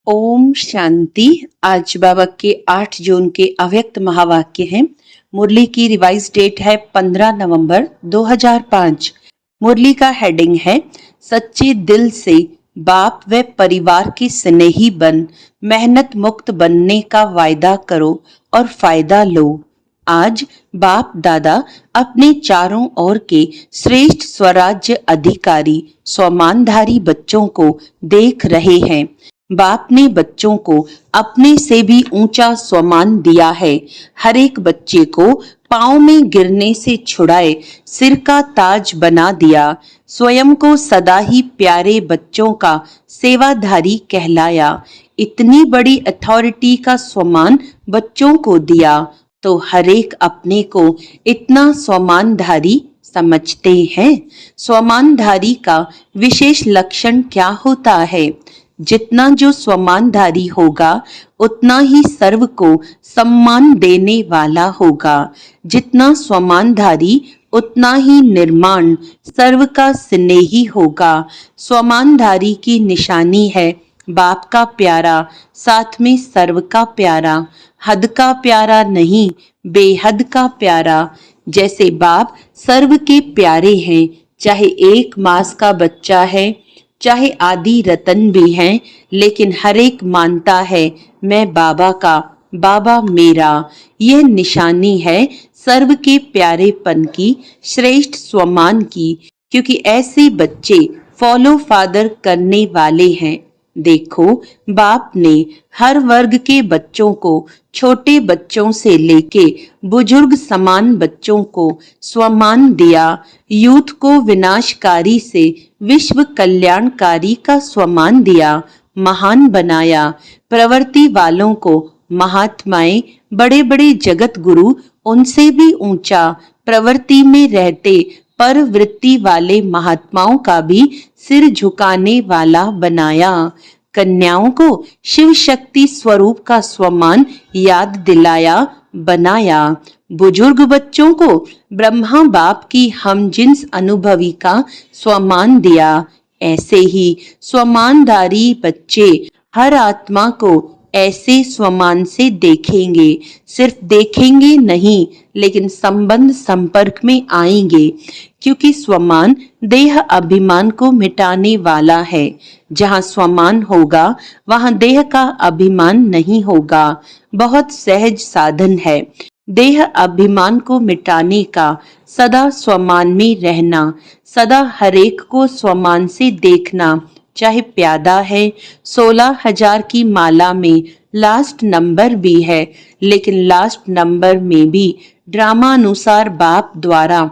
ओम शांति। आज बाबा के 8 जून के अव्यक्त महावाक्य हैं। मुरली की रिवाइज डेट है 15 नवंबर 2005। मुरली का हेडिंग है सच्चे दिल से बाप व परिवार के स्नेही बन, मेहनत मुक्त बनने का वायदा करो और फायदा लो। आज बाप दादा अपने चारों ओर के श्रेष्ठ स्वराज्य अधिकारी स्वमानधारी बच्चों को देख रहे हैं। बाप ने बच्चों को अपने से भी ऊंचा स्वमान दिया है। हर एक बच्चे को पांव में गिरने से छुड़ाए सिर का ताज बना दिया। स्वयं को सदा ही प्यारे बच्चों का सेवाधारी कहलाया। इतनी बड़ी अथॉरिटी का स्वमान बच्चों को दिया तो हर एक अपने को इतना स्वमानधारी समझते हैं। स्वमानधारी का विशेष लक्षण क्या होता है? जितना जो स्वमानधारी होगा उतना ही सर्व को सम्मान देने वाला होगा। जितना स्वमानधारी उतना ही निर्माण सर्व का स्नेही होगा। स्वमानधारी की निशानी है बाप का प्यारा, साथ में सर्व का प्यारा। हद का प्यारा नहीं, बेहद का प्यारा। जैसे बाप सर्व के प्यारे हैं, चाहे 1 मास का बच्चा है, चाहे आदि रतन भी हैं, लेकिन हर एक मानता है मैं बाबा का, बाबा मेरा। यह निशानी है सर्व के प्यारेपन की, श्रेष्ठ स्वमान की, क्योंकि ऐसे बच्चे फॉलो फादर करने वाले हैं। देखो, बाप ने हर वर्ग के बच्चों को, छोटे बच्चों से लेके बुजुर्ग समान बच्चों को स्वमान दिया। यूथ को विनाशकारी से विश्व कल्याणकारी का स्वमान दिया, महान बनाया। प्रवृत्ति वालों को महात्माएं, बड़े बड़े जगत गुरु उनसे भी ऊंचा प्रवृत्ति में रहते पर वृत्ति वाले महात्माओं का भी सिर झुकाने वाला बनाया। कन्याओं को शिव शक्ति स्वरूप का स्वमान याद दिलाया, बनाया। बुजुर्ग बच्चों को ब्रह्मा बाप की हमजिन्स अनुभवी का स्वमान दिया। ऐसे ही स्वमानधारी बच्चे हर आत्मा को ऐसे स्वमान से देखेंगे। सिर्फ देखेंगे नहीं, लेकिन संबंध संपर्क में आएंगे, क्योंकि स्वमान देह अभिमान को मिटाने वाला है। जहाँ स्वमान होगा वहाँ देह का अभिमान नहीं होगा। बहुत सहज साधन है देह अभिमान को मिटाने का, सदा स्वमान में रहना, सदा हरेक को स्वमान से देखना। चाहे प्यादा है, 16,000 की माला में लास्ट नंबर भी है, लेकिन लास्ट नंबर में भी ड्रामा अनुसार बाप द्वारा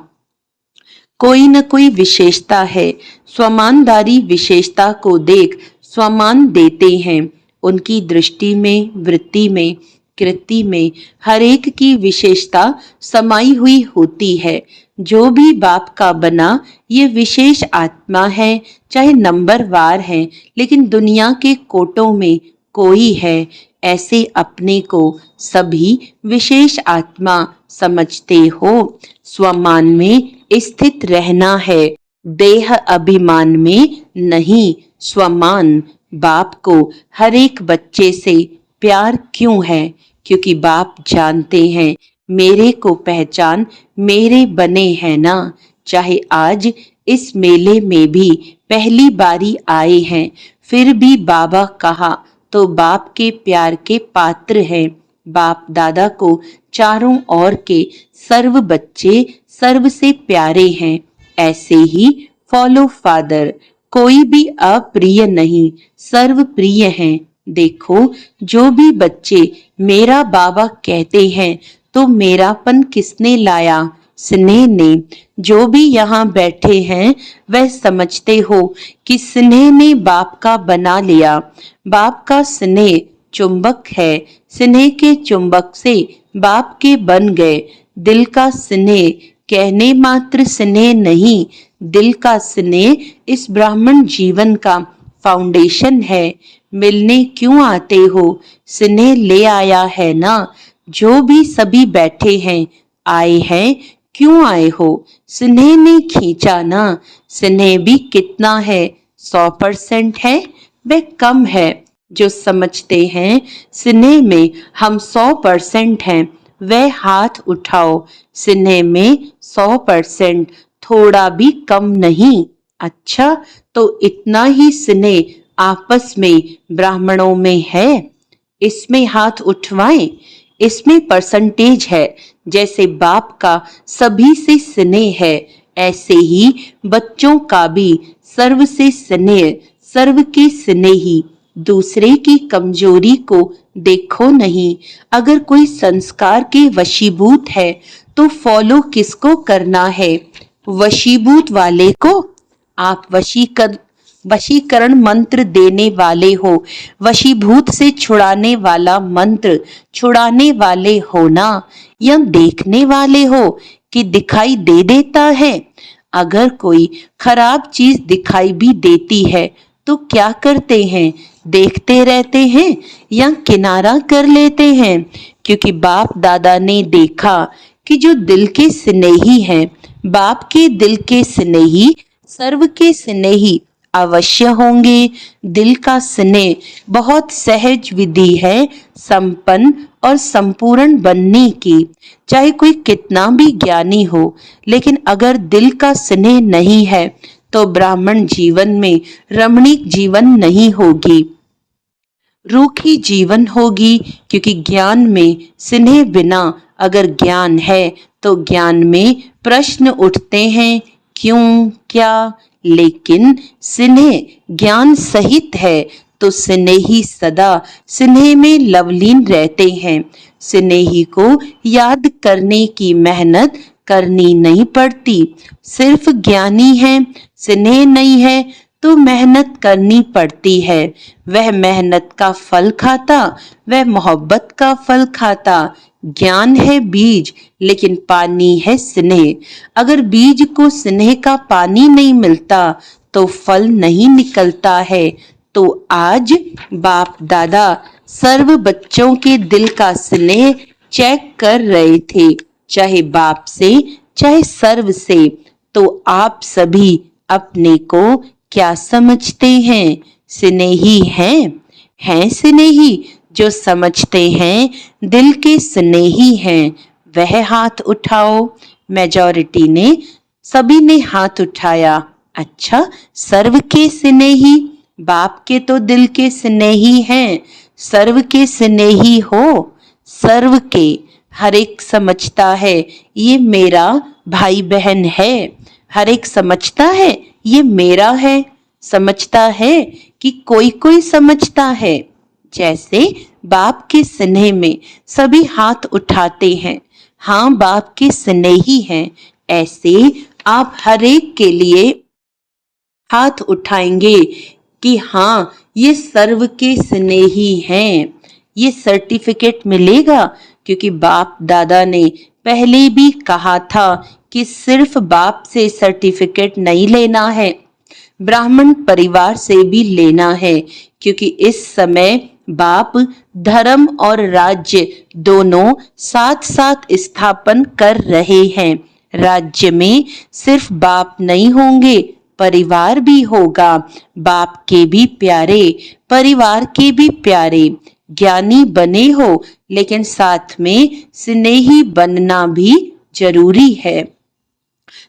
कोई न कोई विशेषता है। स्वमानधारी विशेषता को देख स्वमान देते हैं। उनकी दृष्टि में, वृत्ति में, कृति में हर एक की विशेषता समाई हुई होती है। जो भी बाप का बना ये विशेष आत्मा है, चाहे नंबरवार है, लेकिन दुनिया के कोटों में कोई है। ऐसे अपने को सभी विशेष आत्मा समझते हो। स्वमान में स्थित रहना है, देह अभिमान में नहीं। स्वमान बाप को हर एक बच्चे से प्यार क्यों है? क्योंकि बाप जानते हैं मेरे को पहचान मेरे बने हैं ना। चाहे आज इस मेले में भी पहली बारी आए हैं, फिर भी बाबा कहा तो बाप के प्यार के पात्र हैं। बाप दादा को चारों ओर के सर्व बच्चे सर्व से प्यारे हैं। ऐसे ही फॉलो फादर, कोई भी अप्रिय नहीं, सर्व प्रिय हैं। देखो, जो भी बच्चे मेरा बाबा कहते हैं तो मेरापन किसने लाया? स्नेह ने। जो भी यहाँ बैठे हैं वह समझते हो कि स्नेह ने बाप का बना लिया। बाप का स्नेह चुंबक है, स्नेह के चुंबक से बाप के बन गए। दिल का स्नेह कहने मात्र स्नेह नहीं, दिल का स्नेह इस ब्राह्मण जीवन का फाउंडेशन है। मिलने क्यों आते हो? स्नेह ले आया है ना। जो भी सभी बैठे हैं, आए हैं, क्यों आए हो? स्नेह ने खींचा ना। स्नेह भी कितना है? 100% है, वह कम है। जो समझते हैं स्नेह में हम 100% हैं, वह हाथ उठाओ। स्नेह में 100%, थोड़ा भी कम नहीं। अच्छा, तो इतना ही स्नेह आपस में ब्राह्मणों में है, इसमें हाथ उठवाएं। इसमें परसेंटेज है। जैसे बाप का सभी से स्नेह है, ऐसे ही बच्चों का भी सर्व से स्नेह, सर्व के स्नेही। दूसरे की कमजोरी को देखो नहीं। अगर कोई संस्कार के वशीभूत है तो फॉलो किसको करना है? वशीभूत वाले को। आप वशीकरण मंत्र देने वाले हो, वशीभूत से छुड़ाने वाला मंत्र छुड़ाने वाले हो ना, या देखने वाले हो कि दिखाई दे देता है? अगर कोई खराब चीज दिखाई भी देती है तो क्या करते हैं? देखते रहते हैं या किनारा कर लेते हैं? क्योंकि बाप दादा ने देखा कि जो दिल के स्नेही हैं, बाप के दिल के स्नेही सर्व के स्नेही अवश्य होंगे। दिल का स्नेह बहुत सहज विधि है संपन्न और संपूर्ण बनने की। चाहे कोई कितना भी ज्ञानी हो, लेकिन अगर दिल का स्नेह नहीं है तो ब्राह्मण जीवन में रमणीक जीवन नहीं होगी, रूखी जीवन होगी। क्योंकि ज्ञान में स्नेह बिना अगर ज्ञान है तो ज्ञान में प्रश्न उठते हैं, क्यों, क्या? लेकिन स्नेह ज्ञान सहित है तो स्नेही सदा स्नेह में लवलीन रहते हैं। स्नेही को याद करने की मेहनत करनी नहीं पड़ती। सिर्फ ज्ञानी है, स्नेह नहीं है तो मेहनत करनी पड़ती है। वह मेहनत का फल खाता, वह मोहब्बत का फल खाता। ज्ञान है बीज, लेकिन पानी है स्नेह। अगर बीज को स्नेह का पानी नहीं मिलता तो फल नहीं निकलता है। तो आज बाप दादा सर्व बच्चों के दिल का स्नेह चेक कर रहे थे, चाहे बाप से चाहे सर्व से। तो आप सभी अपने को क्या समझते हैं? स्नेही हैं स्नेही। जो समझते हैं दिल के स्नेही हैं, वह हाथ उठाओ। मेजॉरिटी ने, सभी ने हाथ उठाया। अच्छा, सर्व के स्नेही, बाप के तो दिल के स्नेही हैं, सर्व के स्नेही हो। सर्व के, हर एक समझता है ये मेरा भाई बहन है, हर एक समझता है ये मेरा है। समझता है कि कोई कोई समझता है। जैसे बाप के स्नेह में सभी हाथ उठाते हैं, हाँ बाप के स्नेही हैं, ऐसे आप हर एक के लिए हाथ उठाएंगे कि हाँ ये सर्व के स्नेही हैं। ये सर्टिफिकेट मिलेगा, क्योंकि बाप दादा ने पहले भी कहा था कि सिर्फ बाप से सर्टिफिकेट नहीं लेना है, ब्राह्मण परिवार से भी लेना है। क्योंकि इस समय बाप धर्म और राज्य दोनों साथ साथ स्थापन कर रहे हैं। राज्य में सिर्फ बाप नहीं होंगे, परिवार भी होगा। बाप के भी प्यारे, परिवार के भी प्यारे। ज्ञानी बने हो, लेकिन साथ में स्नेही बनना भी जरूरी है।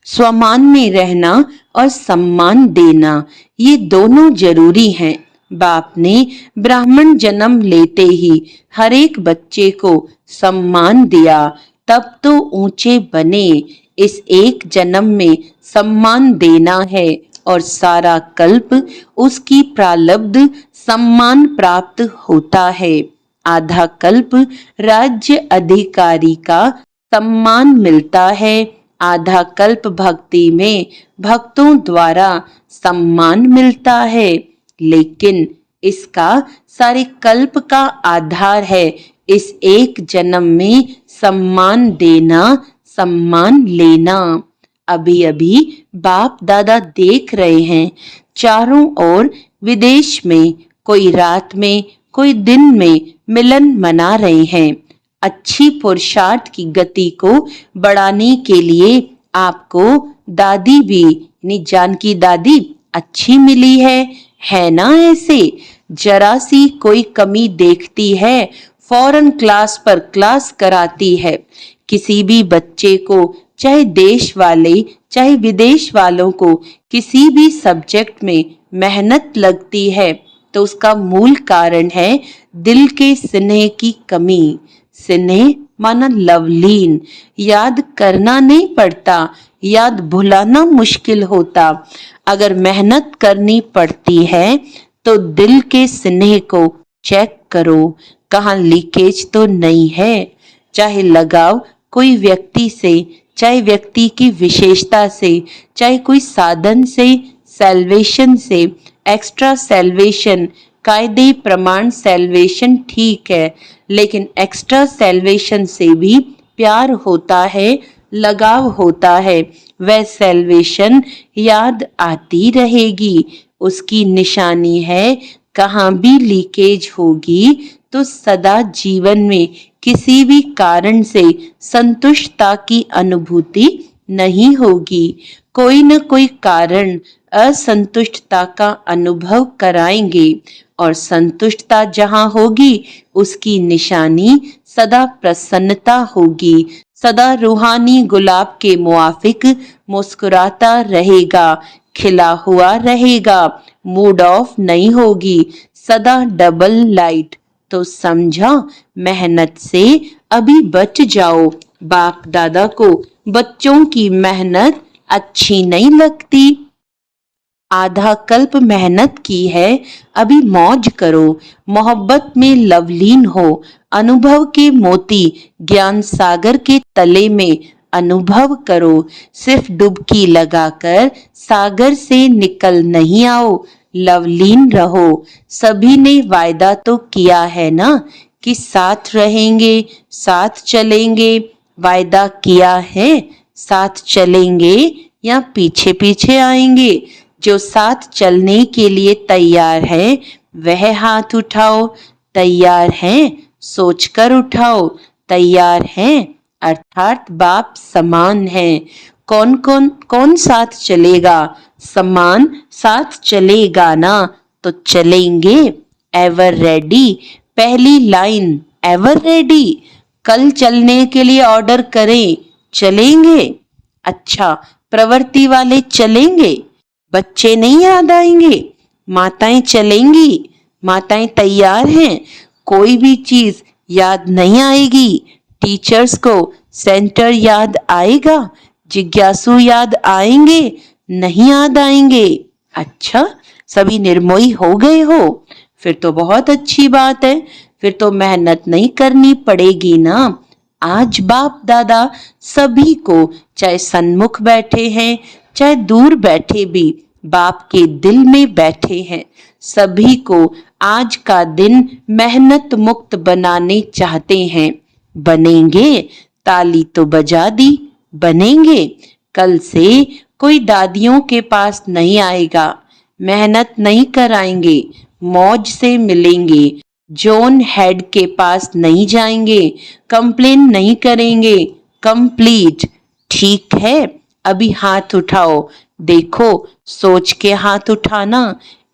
स्वमान में रहना और सम्मान देना, ये दोनों जरूरी हैं। बाप ने ब्राह्मण जन्म लेते ही हर एक बच्चे को सम्मान दिया, तब तो ऊंचे बने। इस एक जन्म में सम्मान देना है और सारा कल्प उसकी प्रालब्ध सम्मान प्राप्त होता है। आधा कल्प राज्य अधिकारी का सम्मान मिलता है, आधा कल्प भक्ति में भक्तों द्वारा सम्मान मिलता है। लेकिन इसका सारे कल्प का आधार है इस एक जन्म में सम्मान देना, सम्मान लेना। अभी अभी बाप दादा देख रहे हैं, चारों ओर विदेश में कोई रात में कोई दिन में मिलन मना रहे हैं। अच्छी पुरुषार्थ की गति को बढ़ाने के लिए आपको दादी भी, जानकी दादी अच्छी मिली है ना? ऐसे जरा सी कोई कमी देखती है, फौरन क्लास पर क्लास कराती है। किसी भी बच्चे को, चाहे देश वाले चाहे विदेश वालों को, किसी भी सब्जेक्ट में मेहनत लगती है तो उसका मूल कारण है दिल के स्नेह की कमी। स्नेह माना लवलीन, याद करना नहीं पड़ता, याद भुलाना मुश्किल होता। अगर मेहनत करनी पड़ती है तो दिल के स्नेह को चेक करो, कहाँ लीकेज तो नहीं है। चाहे लगाव कोई व्यक्ति से, चाहे व्यक्ति की विशेषता से, चाहे कोई साधन से, सैल्वेशन से, एक्स्ट्रा सैल्वेशन, कायदे प्रमाण सैल्वेशन ठीक है, लेकिन एक्स्ट्रा सैल्वेशन से भी प्यार होता है, लगाव होता है। वह सैल्वेशन याद आती रहेगी, उसकी निशानी है। कहाँ भी लीकेज होगी तो सदा जीवन में किसी भी कारण से संतुष्टता की अनुभूति नहीं होगी। कोई न कोई कारण असंतुष्टता का अनुभव कराएंगे और संतुष्टता जहाँ होगी उसकी निशानी सदा प्रसन्नता होगी। सदा रूहानी गुलाब के मुआफिक मुस्कुराता रहेगा, खिला हुआ रहेगा, मूड ऑफ नहीं होगी, सदा डबल लाइट। तो समझा, मेहनत से अभी बच जाओ। बाप दादा को बच्चों की मेहनत अच्छी नहीं लगती। आधा कल्प मेहनत की है, अभी मौज करो, मोहब्बत में लवलीन हो, अनुभव के मोती ज्ञान सागर के तले में अनुभव करो। सिर्फ डुबकी लगाकर सागर से निकल नहीं आओ, लवलीन रहो। सभी ने वायदा तो किया है ना कि साथ रहेंगे, साथ चलेंगे। वायदा किया है, साथ चलेंगे या पीछे पीछे आएंगे। जो साथ चलने के लिए तैयार है वह हाथ उठाओ। तैयार हैं, सोचकर उठाओ। तैयार हैं अर्थात बाप समान है। कौन साथ चलेगा? समान साथ चलेगा ना, तो चलेंगे। एवर रेडी, पहली लाइन एवर रेडी। कल चलने के लिए ऑर्डर करें, चलेंगे। अच्छा, प्रवृत्ति वाले चलेंगे, बच्चे नहीं याद आएंगे। माताएं चलेंगी, माताएं तैयार हैं। कोई भी चीज याद नहीं आएगी। टीचर्स को सेंटर याद आएगा, जिज्ञासु याद आएंगे, नहीं याद आएंगे। अच्छा, सभी निर्मोही हो गए हो, फिर तो बहुत अच्छी बात है, फिर तो मेहनत नहीं करनी पड़ेगी ना। आज बाप दादा सभी को, चाहे सन्मुख बैठे हैं चाहे दूर बैठे भी, बाप के दिल में बैठे हैं, सभी को आज का दिन मेहनत मुक्त बनाने चाहते हैं। बनेंगे? ताली तो बजा दी, बनेंगे। कल से कोई दादियों के पास नहीं आएगा, मेहनत नहीं कराएंगे, मौज से मिलेंगे। जोन हेड के पास नहीं जाएंगे, कंप्लेन नहीं करेंगे। कंप्लीट। ठीक है, अभी हाथ उठाओ। देखो, सोच के हाथ उठाना,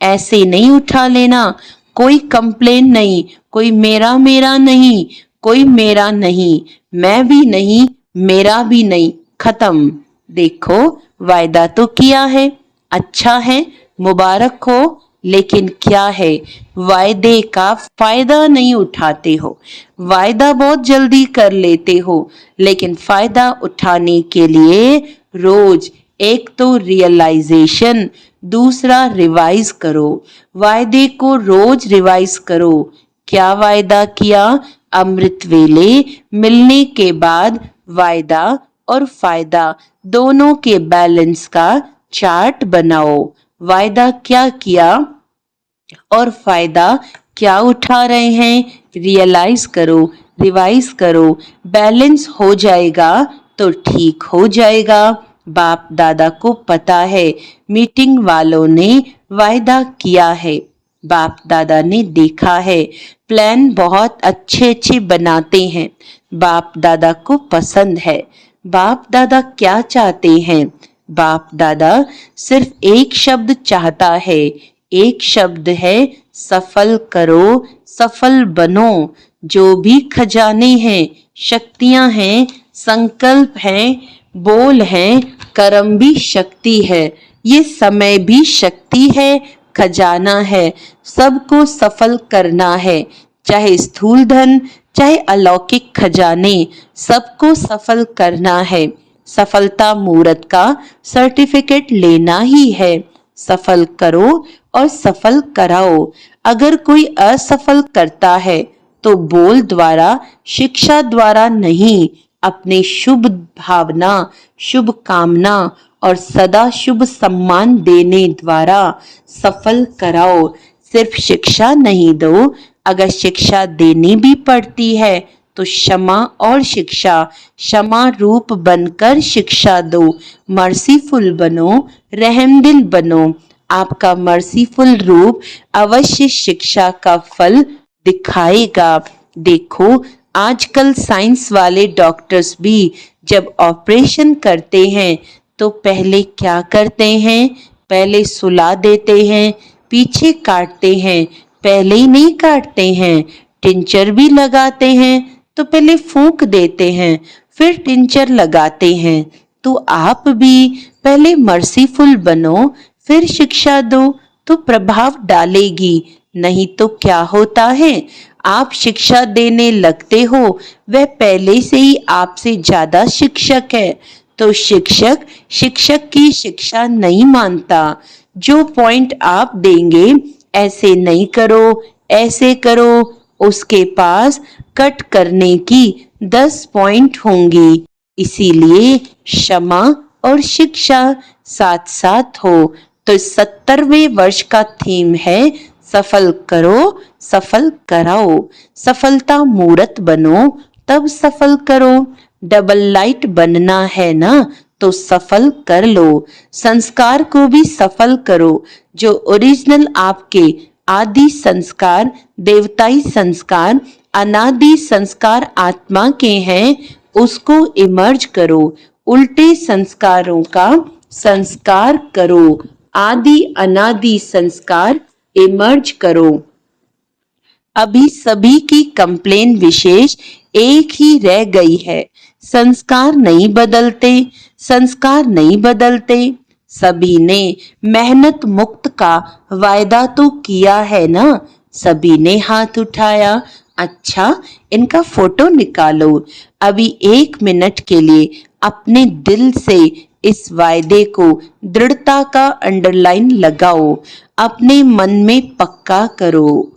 ऐसे नहीं उठा लेना। कोई कंप्लेन नहीं, कोई मेरा मेरा नहीं, कोई मेरा नहीं, मैं भी नहीं, मेरा भी नहीं, खत्म। देखो, वायदा तो किया है, अच्छा है, मुबारक हो, लेकिन क्या है, वायदे का फायदा नहीं उठाते हो। वायदा बहुत जल्दी कर लेते हो, लेकिन फायदा उठाने के लिए रोज एक तो रियलाइजेशन, दूसरा रिवाइज करो। वायदे को रोज रिवाइज करो। क्या वायदा किया? अमृत वेले मिलने के बाद वायदा और फायदा दोनों के बैलेंस का चार्ट बनाओ। वायदा क्या किया और फायदा क्या उठा रहे हैं, रियलाइज करो, रिवाइज करो। बैलेंस हो जाएगा तो ठीक हो जाएगा। बाप दादा को पता है, मीटिंग वालों ने वायदा किया है, बाप दादा ने देखा है, प्लान बहुत अच्छे अच्छे बनाते हैं, बाप दादा को पसंद है। बाप दादा क्या चाहते हैं? बाप दादा सिर्फ एक शब्द चाहता है, एक शब्द है सफल करो, सफल बनो। जो भी खजाने हैं, शक्तियां हैं, संकल्प हैं, बोल हैं, कर्म भी शक्ति है। ये समय भी शक्ति है, खजाना है। सबको सफल करना है, चाहे स्थूल धन, चाहे अलौकिक खजाने, सबको सफल करना है। सफलता मुहूर्त का सर्टिफिकेट लेना ही है। सफल करो और सफल कराओ। अगर कोई असफल करता है तो बोल द्वारा, शिक्षा द्वारा नहीं, अपने शुभ भावना, शुभ कामना और सदा शुभ सम्मान देने द्वारा सफल कराओ। सिर्फ शिक्षा नहीं दो, अगर शिक्षा देनी भी पड़ती है तो क्षमा और शिक्षा, क्षमा रूप बनकर शिक्षा दो। मर्सीफुल बनो, रहमदिल बनो। आपका मर्सीफुल रूप अवश्य शिक्षा का फल दिखाएगा। देखो, आजकल साइंस वाले डॉक्टर्स भी जब ऑपरेशन करते हैं तो पहले क्या करते हैं? पहले सुला देते हैं, पीछे काटते हैं, पहले ही नहीं काटते हैं। टिंचर भी लगाते हैं तो पहले फूंक देते हैं, फिर टिंचर लगाते हैं। तो आप भी पहले मर्सीफुल बनो, फिर शिक्षा दो तो प्रभाव डालेगी। नहीं तो क्या होता है, आप शिक्षा देने लगते हो, वह पहले से ही आपसे ज्यादा शिक्षक है, तो शिक्षक शिक्षक की शिक्षा नहीं मानता। जो पॉइंट आप देंगे, ऐसे नहीं करो, ऐसे करो, उसके पास कट करने की 10 पॉइंट होंगी। इसीलिए क्षमा और शिक्षा साथ साथ हो। तो 70वें वर्ष का थीम है सफल करो, सफल कराओ। सफलता मूर्त बनो, तब सफल करो। डबल लाइट बनना है ना, तो सफल कर लो। संस्कार को भी सफल करो। जो ओरिजिनल आपके आदि संस्कार, देवताई संस्कार, अनादि संस्कार आत्मा के हैं, उसको इमर्ज करो। उल्टे संस्कारों का संस्कार करो। आदि अनादि संस्कार इमर्ज करो। अभी सभी की कंप्लेन विशेष एक ही रह गई है, संस्कार नहीं बदलते, संस्कार नहीं बदलते। सभी ने मेहनत मुक्त का वायदा तो किया है ना? सभी ने हाथ उठाया। अच्छा, इनका फोटो निकालो। अभी 1 मिनट के लिए अपने दिल से इस वायदे को दृढ़ता का अंडरलाइन लगाओ, अपने मन में पक्का करो।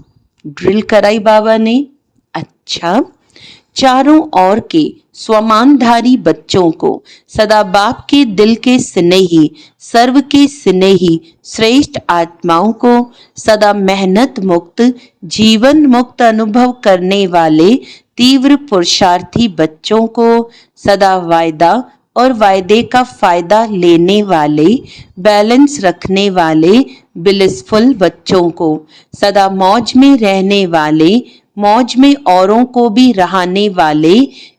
ड्रिल कराई बाबा ने। अच्छा, चारों ओर के स्वमानधारी बच्चों को सदा बाप के दिल के स्नेही, सर्व के स्नेही श्रेष्ठ आत्माओं को, सदा मेहनत मुक्त, जीवन मुक्त अनुभव करने वाले तीव्र पुरुषार्थी बच्चों को, सदा वायदा और वायदे का फायदा लेने वाले, बैलेंस रखने वाले ब्लिसफुल बच्चों को, सदा मौज में रहने वाले, मौज में औरों को भी रहाने वाले,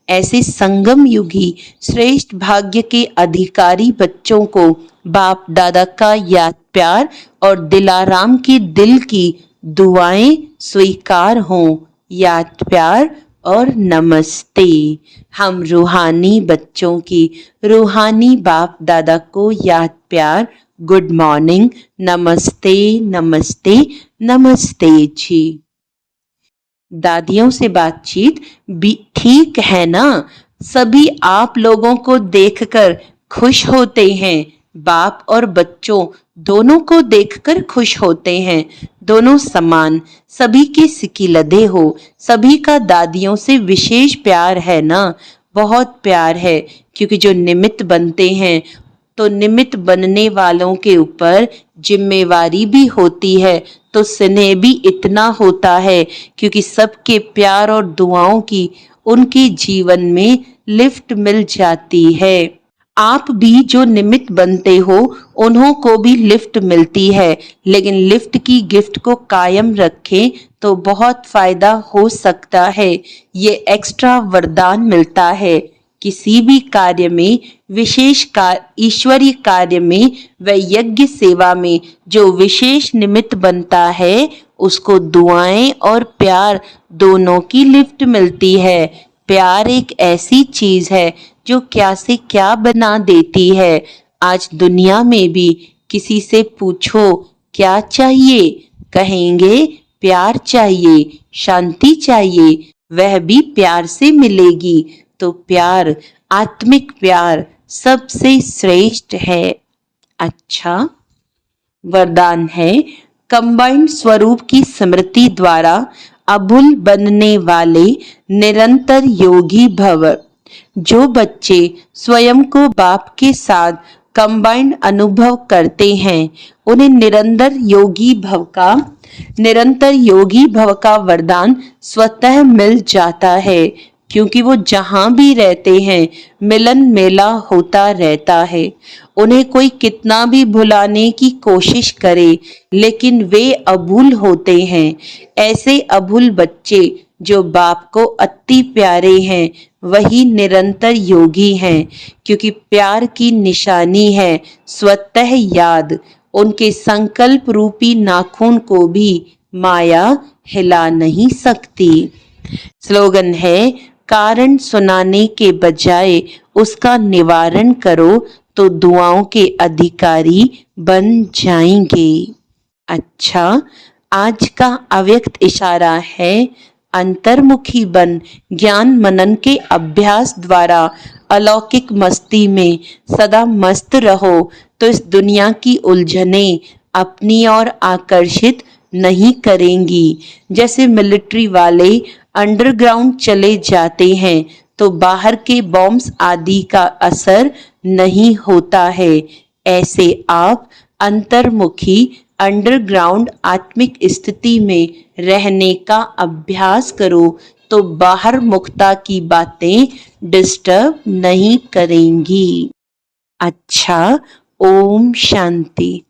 ऐसे संगम युगी श्रेष्ठ भाग्य के अधिकारी बच्चों को बाप दादा का याद प्यार और दिलाराम के दिल की दुआएं स्वीकार हों। याद प्यार और नमस्ते। हम रूहानी बच्चों की रूहानी बाप दादा को याद प्यार, गुड मॉर्निंग, नमस्ते नमस्ते नमस्ते जी। दादियों से बातचीत भी ठीक है ना? सभी आप लोगों को देखकर खुश होते हैं। बाप और बच्चों दोनों को देखकर खुश होते हैं। दोनों समान, सभी के सिकी लदे हो। सभी का दादियों से विशेष प्यार है ना? बहुत प्यार है, क्योंकि जो निमित्त बनते हैं तो निमित्त बनने वालों के ऊपर जिम्मेवारी भी होती है, तो स्नेह भी इतना होता है, क्योंकि सबके प्यार और दुआओं की उनके जीवन में लिफ्ट मिल जाती है। आप भी जो निमित्त बनते हो, उन्हों को भी लिफ्ट मिलती है, लेकिन लिफ्ट की गिफ्ट को कायम रखें तो बहुत फायदा हो सकता है। ये एक्स्ट्रा वरदान मिलता है। किसी भी कार्य में, विशेष ईश्वरीय कार्य में व यज्ञ सेवा में जो विशेष निमित्त बनता है, उसको दुआएं और प्यार दोनों की लिफ्ट मिलती है। प्यार एक ऐसी चीज है जो क्या से क्या बना देती है। आज दुनिया में भी किसी से पूछो क्या चाहिए, कहेंगे प्यार चाहिए, शांति चाहिए, वह भी प्यार से मिलेगी। तो प्यार, आत्मिक प्यार सबसे श्रेष्ठ है। अच्छा, वरदान है कंबाइंड स्वरूप की स्मृति द्वारा अभुल बनने वाले निरंतर योगी भव। जो बच्चे स्वयं को बाप के साथ कंबाइंड अनुभव करते हैं उन्हें निरंतर योगी भव का वरदान स्वतः मिल जाता है, क्योंकि वो जहां भी रहते हैं मिलन मेला होता रहता है। उन्हें कोई कितना भी भुलाने की कोशिश करे लेकिन वे अभूल होते हैं। ऐसे अभूल बच्चे जो बाप को अति प्यारे हैं वही निरंतर योगी हैं, क्योंकि प्यार की निशानी है स्वतः याद। उनके संकल्प रूपी नाखून को भी माया हिला नहीं सकती। स्लोगन है कारण सुनाने के बजाय उसका निवारण करो तो दुआओं के अधिकारी बन जाएंगे। अच्छा, आज का अव्यक्त इशारा है अंतर्मुखी बन ज्ञान मनन के अभ्यास द्वारा अलौकिक मस्ती में सदा मस्त रहो तो इस दुनिया की उलझनें अपनी ओर आकर्षित नहीं करेंगी। जैसे मिलिट्री वाले अंडरग्राउंड चले जाते हैं तो बाहर के बॉम्ब्स आदि का असर नहीं होता है, ऐसे आप अंतर्मुखी अंडरग्राउंड आत्मिक स्थिति में रहने का अभ्यास करो तो बाहर मुक्ता की बातें डिस्टर्ब नहीं करेंगी। अच्छा, ओम शांति।